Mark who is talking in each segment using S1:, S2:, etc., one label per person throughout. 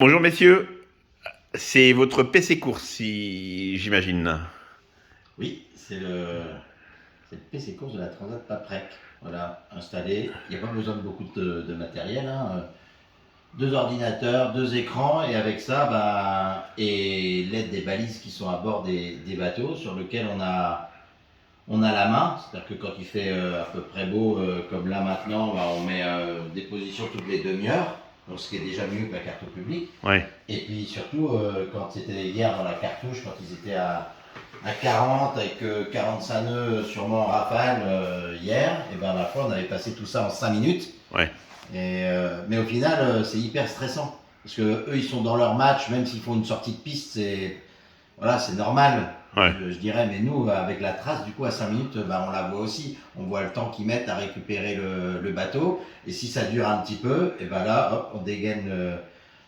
S1: Bonjour messieurs, c'est votre PC course, si j'imagine.
S2: Oui, c'est le PC course de la Transat Paprec. Voilà, installé. Il n'y a pas besoin de beaucoup de matériel, hein. Deux ordinateurs, deux écrans, et avec ça, et l'aide des balises qui sont à bord des bateaux, sur lesquels on a la main. C'est-à-dire que quand il fait à peu près beau, comme là maintenant, on met des positions toutes les demi-heures, donc ce qui est déjà mieux que la carte au public.
S1: Ouais.
S2: Et puis surtout, quand c'était hier dans la cartouche, quand ils étaient à 40 avec 45 nœuds sûrement en rafale hier, et ben à la fois on avait passé tout ça en 5 minutes.
S1: Ouais.
S2: Mais au final, c'est hyper stressant. Parce que eux, ils sont dans leur match, même s'ils font une sortie de piste, c'est normal,
S1: Ouais.
S2: je dirais. Mais nous, avec la trace, du coup, à 5 minutes, on la voit aussi. On voit le temps qu'ils mettent à récupérer le bateau. Et si ça dure un petit peu, et ben là, hop, on dégaine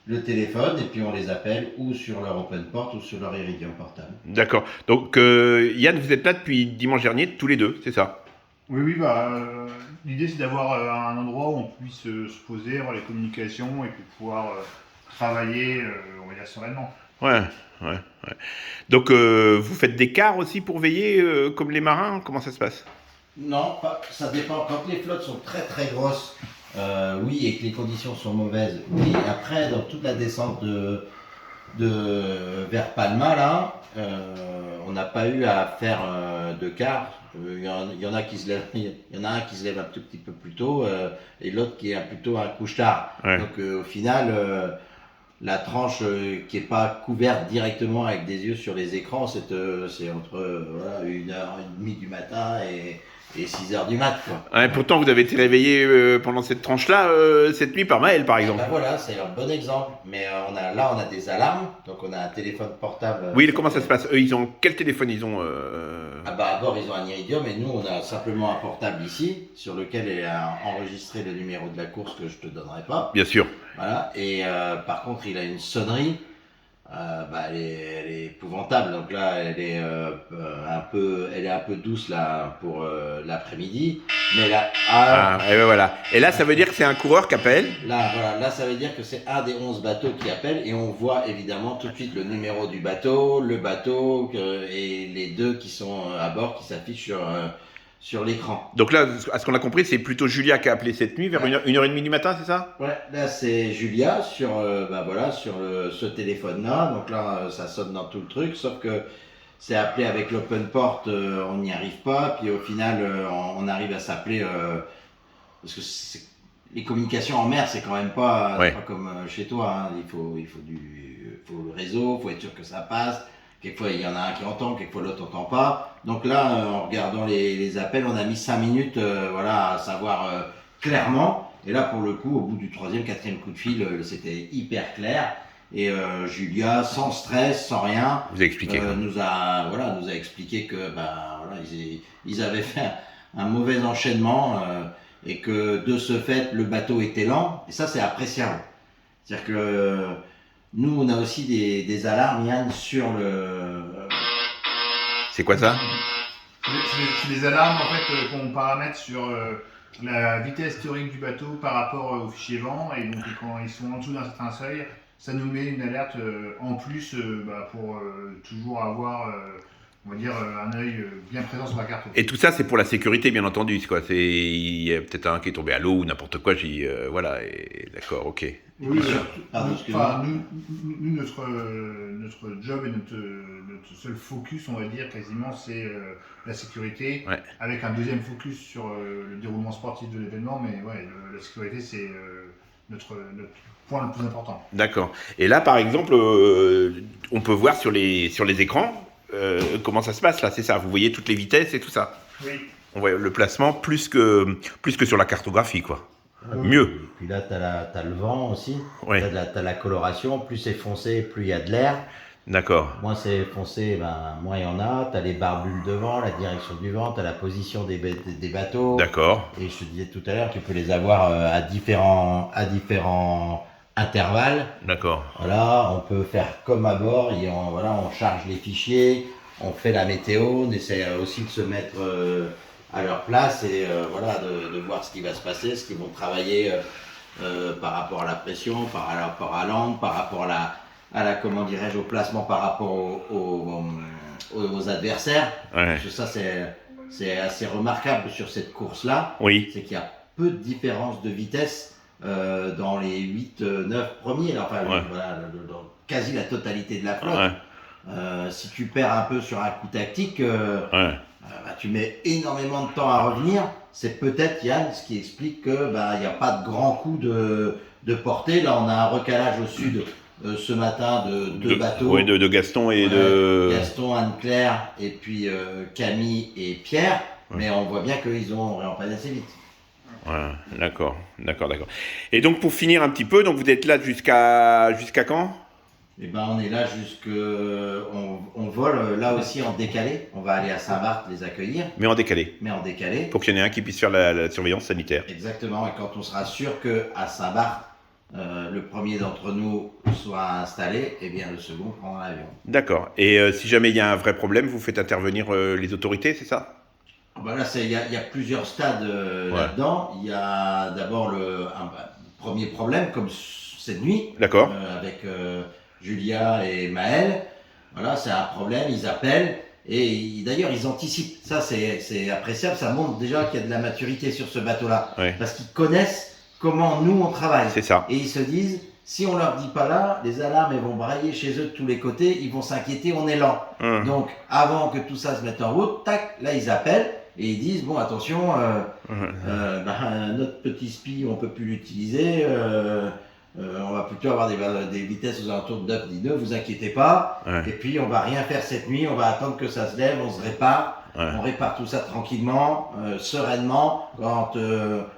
S2: le téléphone et puis on les appelle ou sur leur open port ou sur leur Iridium portable.
S1: D'accord. Donc Yann, vous êtes là depuis dimanche dernier, tous les deux, c'est ça?
S3: Oui, oui, l'idée c'est d'avoir un endroit où on puisse se poser, avoir les communications et puis pouvoir travailler, on va dire, sereinement.
S1: Ouais, ouais, ouais. Donc vous faites des quarts aussi pour veiller, comme les marins? Comment ça se passe?
S2: Non, ça dépend. Quand les flottes sont très très grosses, oui, et que les conditions sont mauvaises, oui. Après, dans toute la descente vers Palma, là, on n'a pas eu à faire de quart. Il y en a qui se lèvent, il y en a un qui se lève un tout petit peu plus tôt et l'autre qui est plutôt un couche-tard.
S1: Ouais.
S2: Donc au final, la tranche qui n'est pas couverte directement avec des yeux sur les écrans, c'est entre 1h30 du matin et 6h du mat, quoi.
S1: Ouais, pourtant, vous avez été réveillé pendant cette tranche-là, cette nuit par Maël, par exemple.
S2: Voilà, c'est un bon exemple. Mais on a des alarmes, donc on a un téléphone portable.
S1: Oui, comment ça se passe? Eux, ils ont quel téléphone ils ont
S2: À bord, ils ont un Iridium, et nous, on a simplement un portable ici, sur lequel est enregistré le numéro de la course que je te donnerai pas.
S1: Bien sûr.
S2: Voilà. Et par contre, il a une sonnerie. Elle est épouvantable. Donc là, elle est un peu douce là pour l'après-midi. Mais là,
S1: Et ben voilà. Et là, ça veut dire que c'est un coureur qui appelle.
S2: là, ça veut dire que c'est un des 11 bateaux qui appelle, et on voit évidemment tout de suite le numéro du bateau, le bateau et les deux qui sont à bord qui s'affichent sur l'écran.
S1: Donc là, à ce qu'on a compris, c'est plutôt Julia qui a appelé cette nuit, vers 1h30 du matin, c'est ça?
S2: Ouais, là c'est Julia sur ce téléphone-là. Donc là, ça sonne dans tout le truc, sauf que c'est appelé avec l'open port, on n'y arrive pas. Puis au final, on arrive à s'appeler parce que les communications en mer, c'est quand même pas,
S1: Ouais.
S2: c'est pas comme chez toi, hein. Faut le réseau, faut être sûr que ça passe. Quelquefois, il y en a un qui entend, quelquefois l'autre n'entend pas. Donc là, en regardant les appels, on a mis 5 minutes à savoir clairement. Et là, pour le coup, au bout du troisième, quatrième coup de fil, c'était hyper clair. Et Julia, sans stress, sans rien,
S1: Vous avez expliqué.
S2: nous a expliqué que ils avaient fait un mauvais enchaînement et que de ce fait, le bateau était lent. Et ça, c'est appréciable. C'est-à-dire que nous, on a aussi des alarmes, Yann, sur le.
S1: C'est quoi ça?
S3: C'est des alarmes en fait qu'on paramètre sur la vitesse théorique du bateau par rapport au fichier vent, et donc quand ils sont en dessous d'un certain seuil, ça nous met une alerte en plus pour toujours avoir on va dire un œil bien présent sur la carte.
S1: Et tout ça, c'est pour la sécurité, bien entendu. Quoi. Il y a peut-être un qui est tombé à l'eau ou n'importe quoi. Voilà, d'accord, ok.
S3: Oui,
S2: Pardon, excuse-moi.
S3: nous, notre job et notre seul focus, on va dire quasiment, c'est la sécurité,
S1: Ouais.
S3: avec un deuxième focus sur le déroulement sportif de l'événement, mais ouais, la sécurité, c'est notre point le plus important.
S1: D'accord. Et là, par exemple, on peut voir sur les écrans comment ça se passe, là, c'est ça. Vous voyez toutes les vitesses et tout ça.
S3: Oui.
S1: On voit le placement plus que sur la cartographie, quoi. Mieux.
S2: Puis là, t'as le vent aussi.
S1: Ouais.
S2: T'as la coloration. Plus c'est foncé, plus il y a de l'air.
S1: D'accord.
S2: Moins c'est foncé, moins il y en a. T'as les barbules de vent, la direction du vent, t'as la position des bateaux.
S1: D'accord.
S2: Et je te disais tout à l'heure, tu peux les avoir à différents intervalles.
S1: D'accord.
S2: Voilà, on peut faire comme à bord, on charge les fichiers, on fait la météo, on essaie aussi de se mettre à leur place et de voir ce qui va se passer, ce qu'ils vont travailler par rapport à la pression, par rapport à l'angle, par rapport à la comment dirais-je, au placement par rapport aux adversaires.
S1: Ouais.
S2: Parce que ça, c'est assez remarquable sur cette course-là.
S1: Oui.
S2: C'est qu'il y a peu de différence de vitesse dans les 8-9 premiers. Enfin,
S1: Ouais.
S2: voilà, dans quasi la totalité de la flotte.
S1: Ouais.
S2: Si tu perds un peu sur un coup tactique,
S1: Ouais.
S2: bah, tu mets énormément de temps à revenir. C'est peut-être, Yann, ce qui explique que bah, il n'y a pas de grand coup de portée. Là, on a un recalage au sud ce matin de deux bateaux.
S1: Oui, de Gaston et
S2: Ouais,
S1: de.
S2: Gaston, Anne-Claire, et puis Camille et Pierre.
S1: Ouais.
S2: Mais on voit bien qu'ils ont réempanné assez vite.
S1: Voilà, d'accord. Et donc pour finir un petit peu, donc vous êtes là jusqu'à quand?
S2: Et ben on est là on vole là aussi en décalé. On va aller à Saint-Barth les accueillir,
S1: Mais en décalé,
S2: mais en décalé.
S1: pour qu'il y en ait un qui puisse faire la surveillance sanitaire.
S2: Exactement. Et quand on sera sûr que à Saint-Barth, le premier d'entre nous soit installé, et bien le second prendra l'avion.
S1: D'accord. Et si jamais il y a un vrai problème, vous faites intervenir les autorités, c'est ça?
S2: Ben là, il y a plusieurs stades
S1: Ouais.
S2: là-dedans. Il y a d'abord un premier problème, comme cette nuit,
S1: D'accord.
S2: avec Julia et Maël. Voilà, c'est un problème, ils appellent et d'ailleurs ils anticipent. Ça, c'est appréciable, ça montre déjà qu'il y a de la maturité sur ce bateau-là.
S1: Ouais.
S2: Parce qu'ils connaissent comment nous on travaille.
S1: C'est ça.
S2: Et ils se disent, si on leur dit pas là, les alarmes elles vont brailler chez eux de tous les côtés, ils vont s'inquiéter, on est lent. Donc avant que tout ça se mette en route, tac, là ils appellent et ils disent, bon attention, notre petit spi on peut plus l'utiliser, on va plutôt avoir des vitesses aux alentours de 9, 10 nœuds, vous inquiétez pas,
S1: Ouais.
S2: et puis on va rien faire cette nuit, on va attendre que ça se lève, on se répare,
S1: Ouais.
S2: on répare tout ça tranquillement, sereinement, quand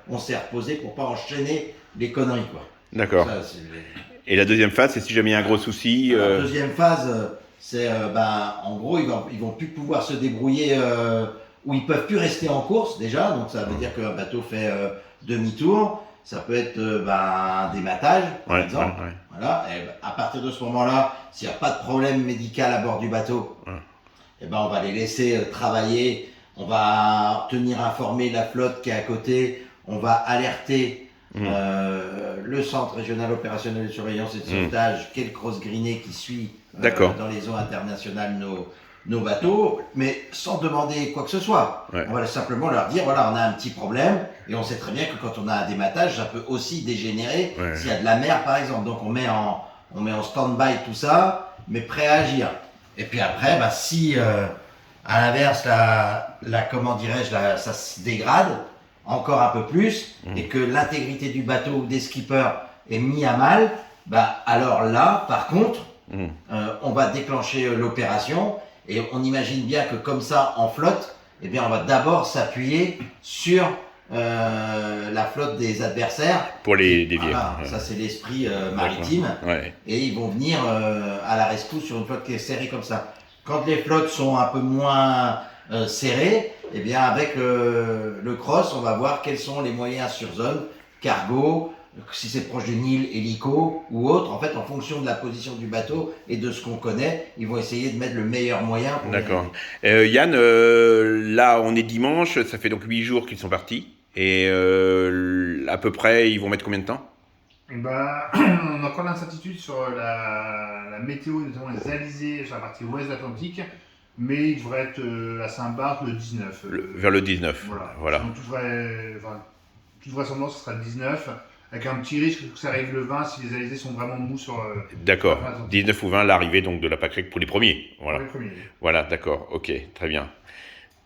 S2: on s'est reposé pour pas enchaîner les conneries quoi.
S1: D'accord.
S2: Ça, c'est-
S1: Et la deuxième phase, c'est si jamais il y a un gros souci.
S2: La deuxième phase, c'est en gros, ils vont plus pouvoir se débrouiller, ou ils peuvent plus rester en course déjà. Donc ça veut dire qu'un bateau fait demi-tour. Ça peut être un dématage, par
S1: Ouais,
S2: exemple.
S1: ouais.
S2: Voilà. Et à partir de ce moment-là, s'il n'y a pas de problème médical à bord du bateau,
S1: Ouais.
S2: et on va les laisser travailler. On va tenir informé la flotte qui est à côté. On va alerter le centre régional opérationnel de surveillance et de sauvetage, qui est le Cross Greené qui suit
S1: D'accord.
S2: dans les eaux internationales nos bateaux, mais sans demander quoi que ce soit.
S1: Ouais.
S2: On va simplement leur dire, voilà, on a un petit problème, et on sait très bien que quand on a un dématage, ça peut aussi dégénérer
S1: Ouais.
S2: s'il y a de la mer, par exemple. Donc on met en stand-by tout ça, mais prêt à agir. Et puis après, si à l'inverse, comment dirais-je, ça se dégrade encore un peu plus, et que l'intégrité du bateau ou des skippers est mis à mal, alors là, par contre, on va déclencher l'opération, et on imagine bien que comme ça, en flotte, eh bien, on va d'abord s'appuyer sur la flotte des adversaires.
S1: Pour les dévier.
S2: Voilà,
S1: Ouais.
S2: ça c'est l'esprit maritime.
S1: Ouais.
S2: Et ils vont venir à la rescousse sur une flotte qui est serrée comme ça. Quand les flottes sont un peu moins serrées, eh bien avec le cross, on va voir quels sont les moyens sur zone, cargo, si c'est proche d'une île, hélico ou autre. En fait, en fonction de la position du bateau et de ce qu'on connaît, ils vont essayer de mettre le meilleur moyen.
S1: D'accord. Yann, là on est dimanche, ça fait donc 8 jours qu'ils sont partis. Et à peu près, ils vont mettre combien de temps?
S3: On a encore l'incertitude sur la météo, notamment les alizés sur la partie ouest de l'Atlantique, mais il devrait être à Saint-Barth le 19.
S1: Vers le 19. Voilà.
S3: Donc, toute vraisemblance, ce sera le 19, avec un petit risque que ça arrive le 20 si les alizés sont vraiment mous sur
S1: D'accord.
S3: l'Atlantique.
S1: 19 ou 20, l'arrivée donc de la Pâquerette pour les premiers. Voilà.
S3: Pour les premiers.
S1: Voilà, d'accord. Ok, très bien.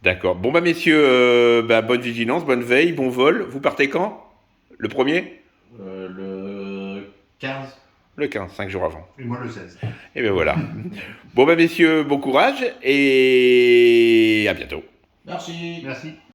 S1: D'accord. Bon messieurs, bonne vigilance, bonne veille, bon vol. Vous partez quand? Le premier?
S2: Le 15.
S1: Le 15, 5 jours avant.
S3: Et moi le 16.
S1: Et bien voilà. Bon messieurs, bon courage et à bientôt.
S2: Merci.
S3: Merci.